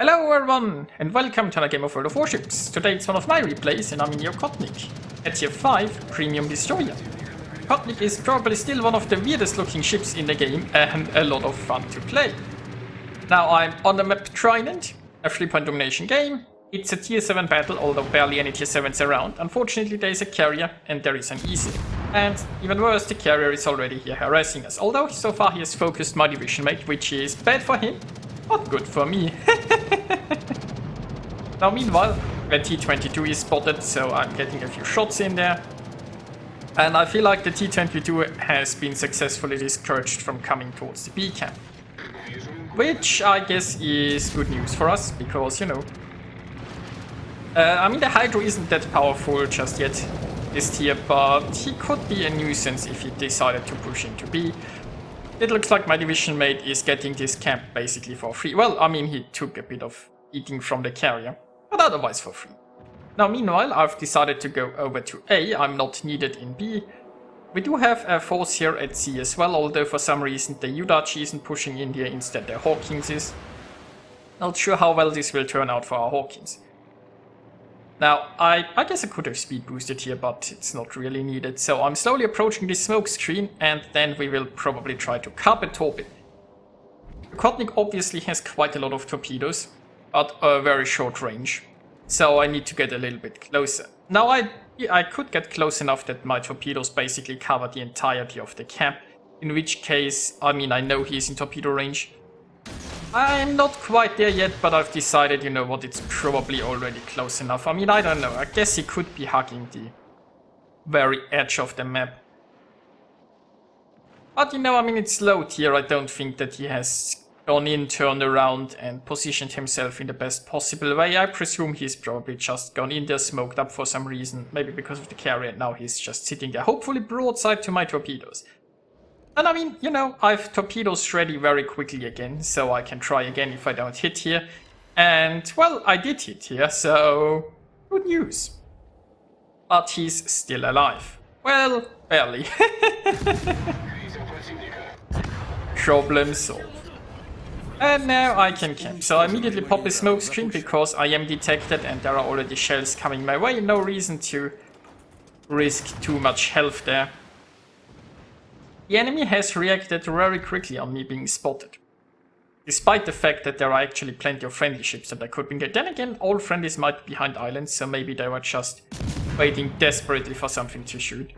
Hello everyone, and welcome to another game of World of Warships. Today it's one of my replays, and I'm in the Okhotnik, a tier 5 premium destroyer. Okhotnik is probably still one of the weirdest looking ships in the game, and a lot of fun to play. Now I'm on the map Trident, a 3-point domination game. It's a tier 7 battle, although barely any tier 7s around. Unfortunately there is a carrier, and there is an easy. And even worse, the carrier is already here harassing us. Although so far he has focused my division mate, which is bad for him, but good for me. Now meanwhile, the T-22 is spotted, so I'm getting a few shots in there. And I feel like the T-22 has been successfully discouraged from coming towards the B camp. Which I guess is good news for us, because, you know... I mean, the Hydro isn't that powerful just yet this tier, but he could be a nuisance if he decided to push into B. It looks like my division mate is getting this camp basically for free. Well, I mean, he took a bit of eating from the carrier, but otherwise for free. Now, meanwhile, I've decided to go over to A. I'm not needed in B. We do have a force here at C as well, although for some reason the Udachi isn't pushing in here, instead the Hawkins is. Not sure how well this will turn out for our Hawkins. Now, I guess I could have speed boosted here, but it's not really needed. So I'm slowly approaching this smoke screen, and then we will probably try to carpet torpedo. Okhotnik obviously has quite a lot of torpedoes, but a very short range. So I need to get a little bit closer. Now I could get close enough that my torpedoes basically cover the entirety of the camp. In which case, I mean, I know he's in torpedo range. I'm not quite there yet, but I've decided, you know what, it's probably already close enough. I mean, I don't know. I guess he could be hugging the very edge of the map. But, you know, I mean, it's low tier. I don't think that he has gone in, turned around, and positioned himself in the best possible way. I presume he's probably just gone in there, smoked up for some reason. Maybe because of the carrier. Now he's just sitting there, hopefully broadside to my torpedoes. And I mean, you know, I've torpedoes ready very quickly again, so I can try again if I don't hit here. And, well, I did hit here, so good news. But he's still alive. Well, barely. Problem solved. And now I can camp. So I immediately pop a smoke screen because I am detected and there are already shells coming my way. No reason to risk too much health there. The enemy has reacted very quickly on me being spotted. Despite the fact that there are actually plenty of friendly ships that I could be getting. Then again, all friendlies might be behind islands, so maybe they were just waiting desperately for something to shoot.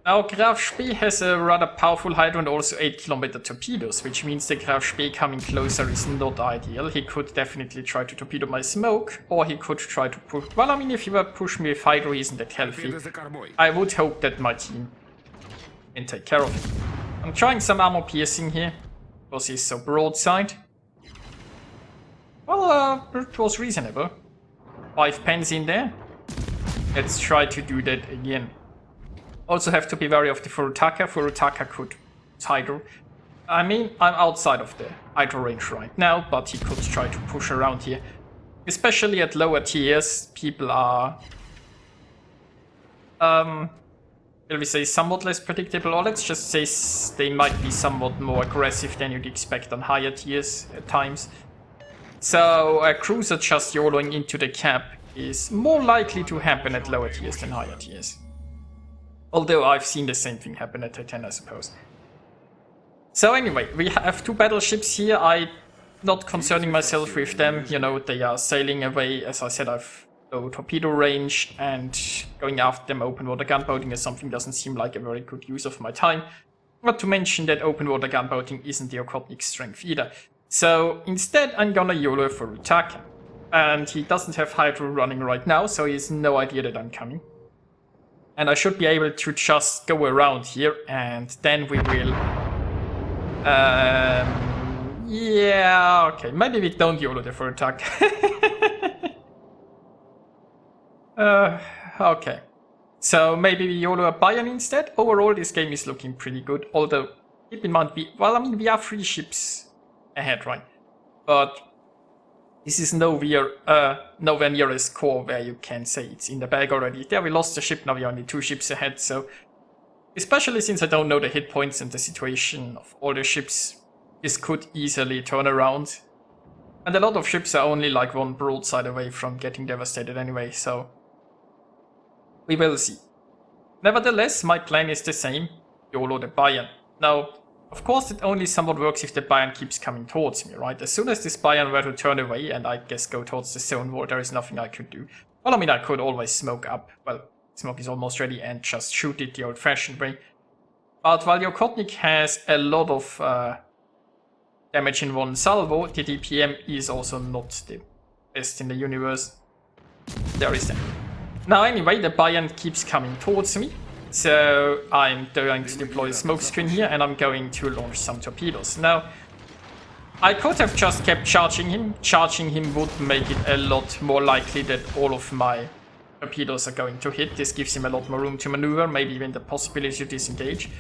Now Graf Spee has a rather powerful Hydro and also 8-kilometer torpedoes, which means the Graf Spee coming closer is not ideal. He could definitely try to torpedo my smoke, or he could try to push... Well, I mean, if he were to push me with Hydro, he isn't that healthy. I would hope that my team can take care of it. I'm trying some armor piercing here, because he's so broadside. Well, it was reasonable. 5 pens in there. Let's try to do that again. Also have to be wary of the Furutaka. Furutaka could Hydro. I mean, I'm outside of the Hydro range right now, but he could try to push around here. Especially at lower tiers, people are... will we say somewhat less predictable, or let's just say they might be somewhat more aggressive than you'd expect on higher tiers at times. So a cruiser just YOLOing into the cap is more likely to happen at lower tiers than higher tiers. Although I've seen the same thing happen at Titan, I suppose. So anyway, we have 2 battleships here. I'm not concerning myself with them. You know, they are sailing away. As I said, I've low torpedo range, and going after them open water gunboating is something doesn't seem like a very good use of my time. Not to mention that open water gunboating isn't the Okhotnik's strength either. So instead I'm gonna YOLO for Rutaka. And he doesn't have Hydro running right now, so he has no idea that I'm coming. And I should be able to just go around here, and then we will... yeah, okay, maybe we don't YOLO the Furutaka. Okay. So maybe we YOLO a Bayern instead. Overall, this game is looking pretty good. Although, keep in mind, we are 3 ships ahead, right? But this is nowhere near a score where you can say it's in the bag already. There we lost a ship, now we're only 2 ships ahead, so... Especially since I don't know the hit points and the situation of all the ships, this could easily turn around. And a lot of ships are only like one broadside away from getting devastated anyway, so we will see. Nevertheless, my plan is the same, YOLO the Bayern. Now, of course it only somewhat works if the Bayern keeps coming towards me, right? As soon as this Bayern were to turn away and I guess go towards the zone war, there is nothing I could do. Well, I mean, I could always smoke up. Well, smoke is almost ready and just shoot it the old-fashioned way. But while the Okhotnik has a lot of damage in one salvo, the DPM is also not the best in the universe. There is that. Now anyway, the Bayern keeps coming towards me, so I'm going to deploy a smoke screen here and I'm going to launch some torpedoes. Now, I could have just kept charging him. Charging him would make it a lot more likely that all of my torpedoes are going to hit. This gives him a lot more room to maneuver, maybe even the possibility to disengage.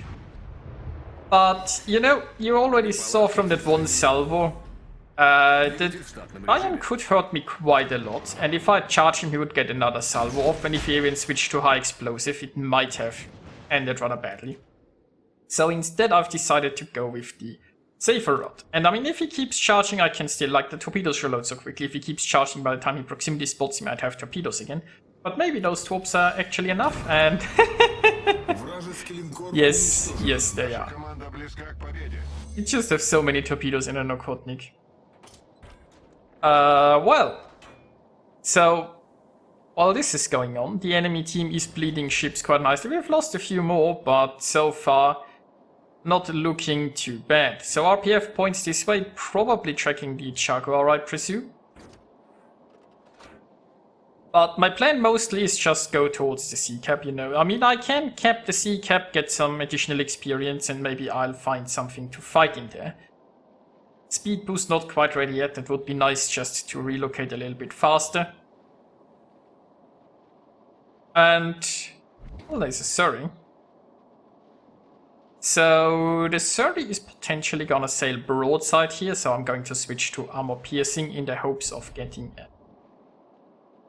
But, you know, you already saw from that one salvo, the Bayern could hurt me quite a lot, and if I charge him he would get another salvo off, and if he even switched to high explosive it might have ended rather badly. So instead I've decided to go with the safer route. And I mean, if he keeps charging I can still, like, the torpedoes reload so quickly. If he keeps charging, by the time he proximity spots him I'd have torpedoes again. But maybe those torps are actually enough, and yes, they are. You just have so many torpedoes in an Okhotnik. Well, so while this is going on, the enemy team is bleeding ships quite nicely. We've lost a few more, but so far not looking too bad. So RPF points this way, probably tracking the Jaguar, I presume. But my plan mostly is just go towards the sea cap, you know. I mean, I can cap the sea cap, get some additional experience, and maybe I'll find something to fight in there. Speed boost not quite ready yet. That would be nice just to relocate a little bit faster. And well, there's a Surrey. So the Surrey is potentially gonna sail broadside here, so I'm going to switch to armor piercing in the hopes of getting a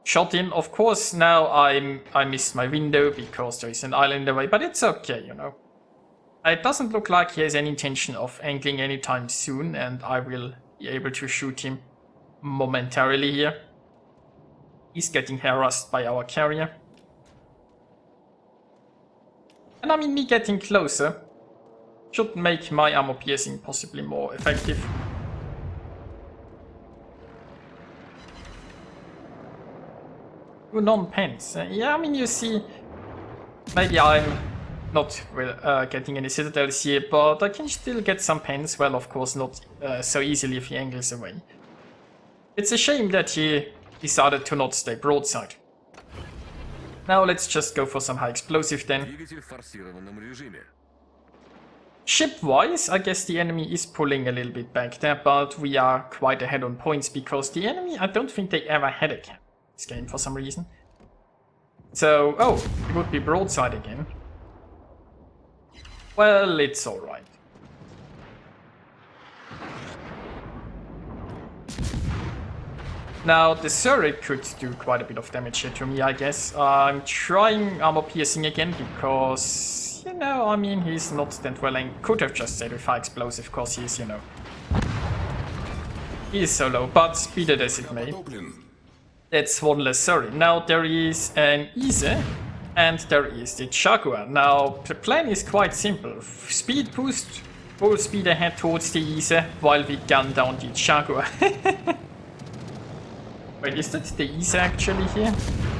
shot in. Of course, now I missed my window because there is an island in the way, but it's okay, you know. It doesn't look like he has any intention of angling anytime soon, and I will be able to shoot him momentarily here. He's getting harassed by our carrier. And I mean, me getting closer should make my armor piercing possibly more effective. Non-pens. Yeah, I mean, you see, maybe I'm not getting any citadels here, but I can still get some pens. Well, of course, not so easily if he angles away. It's a shame that he decided to not stay broadside. Now let's just go for some high explosive then. Ship-wise, I guess the enemy is pulling a little bit back there, but we are quite ahead on points because the enemy, I don't think they ever had a cap this game for some reason. So, oh, it would be broadside again. Well, it's alright. Now, the Surrey could do quite a bit of damage here to me, I guess. I'm trying armor piercing again because, you know, I mean, he's not that well and could have just stayed with high explosive because he's, you know, he is so low, but be that as it may. That's one less Surrey. Now there is an Ise and there is the Jaguar. Now the plan is quite simple. Speed boost, full speed ahead towards the Ise while we gun down the Jaguar. Wait, is that the Ise actually here?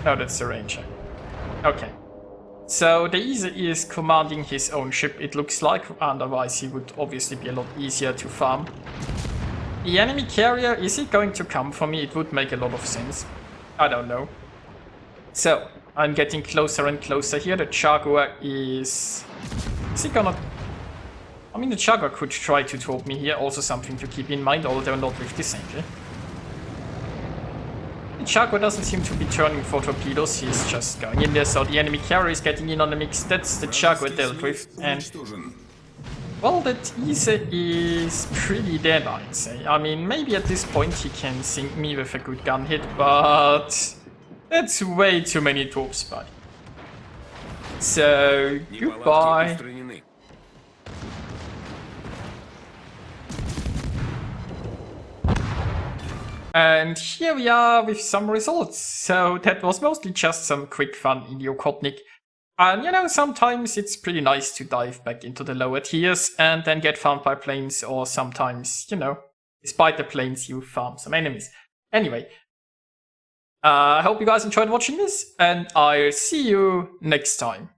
No, that's the Ranger. Okay. So the Ise is commanding his own ship, it looks like, otherwise he would obviously be a lot easier to farm. The enemy carrier, is he going to come for me? It would make a lot of sense. I don't know. So, I'm getting closer and closer here. The Jaguar is he gonna... I mean, the Jaguar could try to torp me here. Also something to keep in mind, although not with this angle. The Jaguar doesn't seem to be turning for torpedoes. He's just going in there. So the enemy carrier is getting in on the mix. That's the Jaguar dealt with. And... well, that Ise is pretty dead, I'd say. I mean, maybe at this point he can sink me with a good gun hit, but that's way too many torps, buddy. So, goodbye. And here we are with some results. So that was mostly just some quick fun in the Okhotnik. And you know, sometimes it's pretty nice to dive back into the lower tiers and then get farmed by planes, or sometimes, you know, despite the planes, you farm some enemies. Anyway, I hope you guys enjoyed watching this, and I'll see you next time.